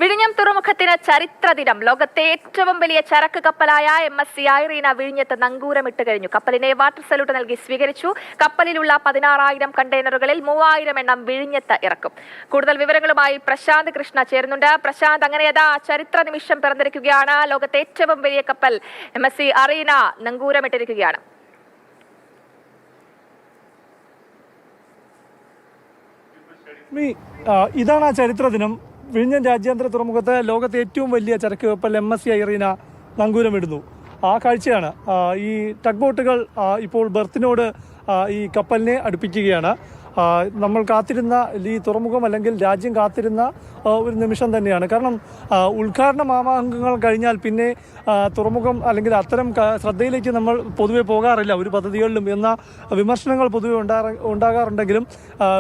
വിഴിഞ്ഞം തുറമുഖത്തിന് ചരിത്ര ദിനം. ലോകത്തെ ഏറ്റവും വലിയ ചരക്ക് കപ്പലായ MSC ഐറീന വിഴിഞ്ഞത്ത് നങ്കൂരമിട്ട് കഴിഞ്ഞു. കപ്പലിനെ വാട്ടർ സല്യൂട്ട് നൽകി സ്വീകരിച്ചു. കപ്പലിലുള്ള 16,000 കണ്ടെയ്നറുകളിൽ 3,000 എണ്ണം വിഴിഞ്ഞത്ത് ഇറക്കും. കൂടുതൽ വിവരങ്ങളുമായി പ്രശാന്ത് കൃഷ്ണ ചേരുന്നുണ്ട്. പ്രശാന്ത്, അങ്ങനെ ചരിത്ര നിമിഷം പിറന്നിരിക്കുകയാണ്. ലോകത്തെ ഏറ്റവും വലിയ കപ്പൽ MSC ഐറീന നങ്കൂരമിട്ടിരിക്കുകയാണ്. ഇതാണ് ആ ചരിത്ര ദിനം. വിഴിഞ്ഞം രാജ്യാന്തര തുറമുഖത്ത് ലോകത്തെ ഏറ്റവും വലിയ ചരക്ക് കപ്പൽ MSC ഐറീന നങ്കൂരമിടുന്നു. ആ കാഴ്ചയാണ്. ഈ ടഗ് ബോട്ടുകൾ ഇപ്പോൾ ബർത്തിനോട് ഈ കപ്പലിനെ അടുപ്പിക്കുകയാണ്. നമ്മൾ കാത്തിരുന്ന ഈ തുറമുഖം അല്ലെങ്കിൽ രാജ്യം കാത്തിരുന്ന ഒരു നിമിഷം തന്നെയാണ്. കാരണം ഉദ്ഘാടന മാമാങ്കങ്ങൾ കഴിഞ്ഞാൽ പിന്നെ തുറമുഖം അല്ലെങ്കിൽ അത്തരം ശ്രദ്ധയിലേക്ക് നമ്മൾ പൊതുവെ പോകാറില്ല ഒരു പദ്ധതികളിലും എന്ന വിമർശനങ്ങൾ പൊതുവെ ഉണ്ടാകാറുണ്ടെങ്കിലും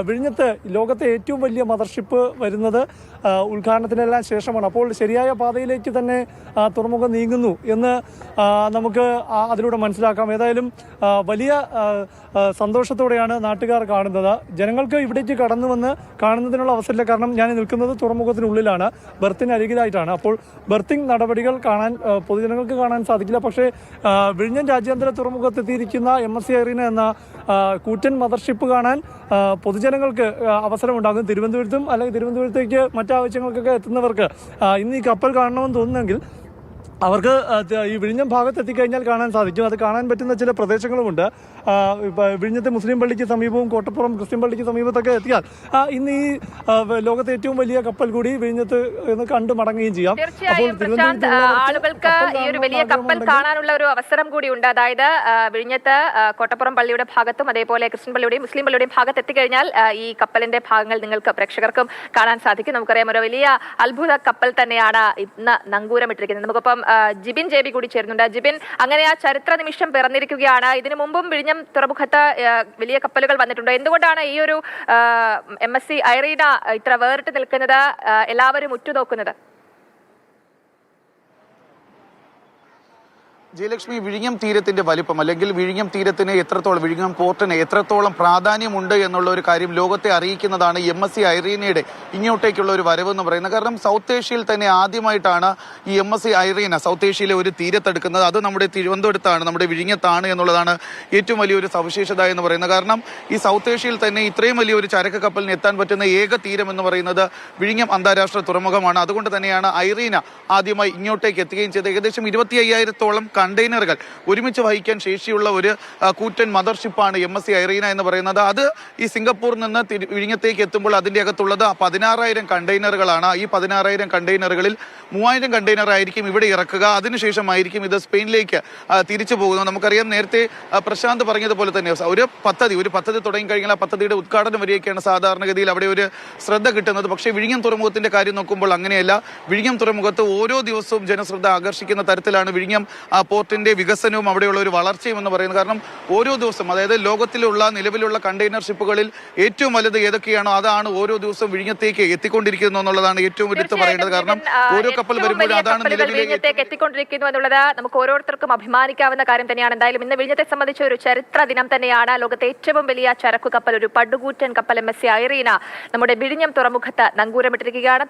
വിഴിഞ്ഞത്ത് ലോകത്തെ ഏറ്റവും വലിയ മദർഷിപ്പ് വരുന്നത് ഉദ്ഘാടനത്തിനെല്ലാം ശേഷമാണ്. അപ്പോൾ ശരിയായ പാതയിലേക്ക് തന്നെ തുറമുഖം നീങ്ങുന്നു എന്ന് നമുക്ക് അതിലൂടെ മനസ്സിലാക്കാം. ഏതായാലും വലിയ സന്തോഷത്തോടെയാണ് നാട്ടുകാർ കാണുന്നത്. ജനങ്ങൾക്ക് ഇവിടേക്ക് കടന്നു വന്ന് കാണുന്നതിനുള്ള അവസരമില്ല. കാരണം ഞാൻ നിൽക്കുന്നത് തുറമുഖത്തിനുള്ളിലാണ്, ബർത്തിന് അരികിലായിട്ടാണ്. അപ്പോൾ ബർത്തിങ് നടപടികൾ കാണാൻ പൊതുജനങ്ങൾക്ക് കാണാൻ സാധിക്കില്ല. പക്ഷേ വിഴിഞ്ഞം രാജ്യാന്തര തുറമുഖത്തെത്തിയിരിക്കുന്ന MSC ഐറീന എന്ന കൂറ്റൻ മദർഷിപ്പ് കാണാൻ പൊതുജനങ്ങൾക്ക് അവസരമുണ്ടാകും. തിരുവനന്തപുരത്തും അല്ലെങ്കിൽ തിരുവനന്തപുരത്തേക്ക് മറ്റാവശ്യങ്ങൾക്കൊക്കെ എത്തുന്നവർക്ക് ഇന്ന് ഈ കപ്പൽ കാണണമെന്ന് തോന്നുന്നെങ്കിൽ അവർക്ക് ഈ വിഴിഞ്ഞം ഭാഗത്ത് എത്തിക്കഴിഞ്ഞാൽ കാണാൻ സാധിക്കും. അത് കാണാൻ പറ്റുന്ന ചില പ്രദേശങ്ങളുമുണ്ട്. വിഴിഞ്ഞത്തെ മുസ്ലിം പള്ളിക്ക് സമീപവും കോട്ടപ്പുറം ക്രിസ്ത്യൻ പള്ളിക്ക് സമീപത്തൊക്കെ എത്തിയാൽ ഇന്ന് ഈ ലോകത്തെ ഏറ്റവും വലിയ കപ്പൽ കൂടി വിഴിഞ്ഞത്ത് കണ്ടു മടങ്ങുകയും ചെയ്യാം. ആളുകൾക്ക് ഈ ഒരു വലിയ കപ്പൽ കാണാനുള്ള ഒരു അവസരം കൂടി ഉണ്ട്. അതായത് വിഴിഞ്ഞത്ത് കോട്ടപ്പുറം പള്ളിയുടെ ഭാഗത്തും അതേപോലെ ക്രിസ്ത്യൻ പള്ളിയുടെയും മുസ്ലിം പള്ളിയുടെയും ഭാഗത്ത് എത്തിക്കഴിഞ്ഞാൽ ഈ കപ്പലിന്റെ ഭാഗങ്ങൾ നിങ്ങൾക്ക് പ്രേക്ഷകർക്കും കാണാൻ സാധിക്കും. നമുക്കറിയാം, ഒരു വലിയ അത്ഭുത കപ്പൽ തന്നെയാണ് ഇന്ന് നങ്കൂരമിട്ടിരിക്കുന്നത്. നമുക്കിപ്പം ജിബിൻ JB കൂടി ചേരുന്നുണ്ട്. ജിബിൻ, അങ്ങനെ ആ ചരിത്ര നിമിഷം പിറന്നിരിക്കുകയാണ്. ഇതിനു മുമ്പും വിഴിഞ്ഞം തുറമുഖത്ത് വലിയ കപ്പലുകൾ വന്നിട്ടുണ്ട്. എന്തുകൊണ്ടാണ് ഈ ഒരു MSC ഐറീന ഇത്ര വേറിട്ട് നിൽക്കുന്നത്, എല്ലാവരും ഉറ്റുനോക്കുന്നത്? ജയലക്ഷ്മി, വിഴിഞ്ഞം തീരത്തിന്റെ വലിപ്പം അല്ലെങ്കിൽ വിഴിഞ്ഞം തീരത്തിന് എത്രത്തോളം, വിഴിഞ്ഞം പോർട്ടിന് എത്രത്തോളം പ്രാധാന്യമുണ്ട് എന്നുള്ള ഒരു കാര്യം ലോകത്തെ അറിയിക്കുന്നതാണ് MSC ഐറീനയുടെ ഇങ്ങോട്ടേക്കുള്ള ഒരു വരവെന്ന് പറയുന്നത്. കാരണം സൗത്ത് ഏഷ്യയിൽ തന്നെ ആദ്യമായിട്ടാണ് ഈ MSC ഐറീന സൗത്ത് ഏഷ്യയിലെ ഒരു തീരത്തെടുക്കുന്നത്. അത് നമ്മുടെ തിരുവനന്തപുരത്താണ്, നമ്മുടെ വിഴിഞ്ഞത്താണ് എന്നുള്ളതാണ് ഏറ്റവും വലിയൊരു സവിശേഷത എന്ന് പറയുന്നത്. കാരണം ഈ സൗത്ത് ഏഷ്യയിൽ തന്നെ ഇത്രയും വലിയൊരു ചരക്ക് കപ്പലിന് എത്താൻ പറ്റുന്ന ഏക തീരം എന്ന് പറയുന്നത് വിഴിഞ്ഞം അന്താരാഷ്ട്ര തുറമുഖമാണ്. അതുകൊണ്ട് തന്നെയാണ് ഐറീന ആദ്യമായി ഇങ്ങോട്ടേക്ക് എത്തുകയും ചെയ്തത്. ഏകദേശം 25,000-ഓളം കണ്ടെയ്നറുകൾ ഒരുമിച്ച് വഹിക്കാൻ ശേഷിയുള്ള ഒരു കൂറ്റൻ മദർഷിപ്പാണ് MSC ഐറീന എന്ന് പറയുന്നത്. അത് ഈ സിംഗപ്പൂരിൽ നിന്ന് വിഴിഞ്ഞത്തേക്ക് എത്തുമ്പോൾ അതിൻ്റെ അകത്തുള്ളത് 16,000 കണ്ടെയ്നറുകളാണ്. ഈ 16,000 കണ്ടെയ്നറുകളിൽ 3,000 കണ്ടെയ്നർ ആയിരിക്കും ഇവിടെ ഇറക്കുക. അതിനുശേഷമായിരിക്കും ഇത് സ്പെയിനിലേക്ക് തിരിച്ചു പോകുന്നത്. നമുക്കറിയാം, നേരത്തെ പ്രശാന്ത് പറഞ്ഞതുപോലെ തന്നെ ഒരു പദ്ധതി തുടങ്ങിക്കഴിഞ്ഞാൽ ആ പദ്ധതിയുടെ ഉദ്ഘാടനം വരെയൊക്കെയാണ് സാധാരണഗതിയിൽ അവിടെ ഒരു ശ്രദ്ധ കിട്ടുന്നത്. പക്ഷേ വിഴിഞ്ഞം തുറമുഖത്തിന്റെ കാര്യം നോക്കുമ്പോൾ അങ്ങനെയല്ല. വിഴിഞ്ഞം തുറമുഖത്ത് ഓരോ ദിവസവും ജനശ്രദ്ധ ആകർഷിക്കുന്ന തരത്തിലാണ് വിഴിഞ്ഞം പോർട്ടിന്റെ വികസനവും അവിടെയുള്ള ഒരു വളർച്ചയും എന്ന് പറയുന്നത്. കാരണം ഓരോ ദിവസം, അതായത് ലോകത്തിലുള്ള നിലവിലുള്ള കണ്ടെയ്നർ ഷിപ്പുകളിൽ ഏറ്റവും വലുത് ഏതൊക്കെയാണോ അതാണ് ഓരോ ദിവസവും വിഴിഞ്ഞത്തേക്ക് എത്തിക്കൊണ്ടിരിക്കുന്നു എന്നുള്ളതാണ് ഏറ്റവും എടുത്തു പറയേണ്ടത്. കാരണം ഓരോ കപ്പൽ വരുമ്പോഴും അതാണ് വിഴിഞ്ഞത്തേക്ക് എത്തിക്കൊണ്ടിരിക്കുന്നു എന്നുള്ളത് നമുക്ക് ഓരോരുത്തർക്കും അഭിമാനിക്കാവുന്ന കാര്യം തന്നെയാണ്. എന്തായാലും ഇന്ന് വിഴിഞ്ഞത്തെ സംബന്ധിച്ച ഒരു ചരിത്ര ദിനം തന്നെയാണ്. ലോകത്തെ ഏറ്റവും വലിയ ചരക്കു കപ്പൽ, ഒരു പടുകൂറ്റൻ കപ്പൽ MSC ഐറീന നമ്മുടെ വിഴിഞ്ഞം തുറമുഖത്ത് നങ്കൂരമിട്ടിരിക്കുകയാണ്.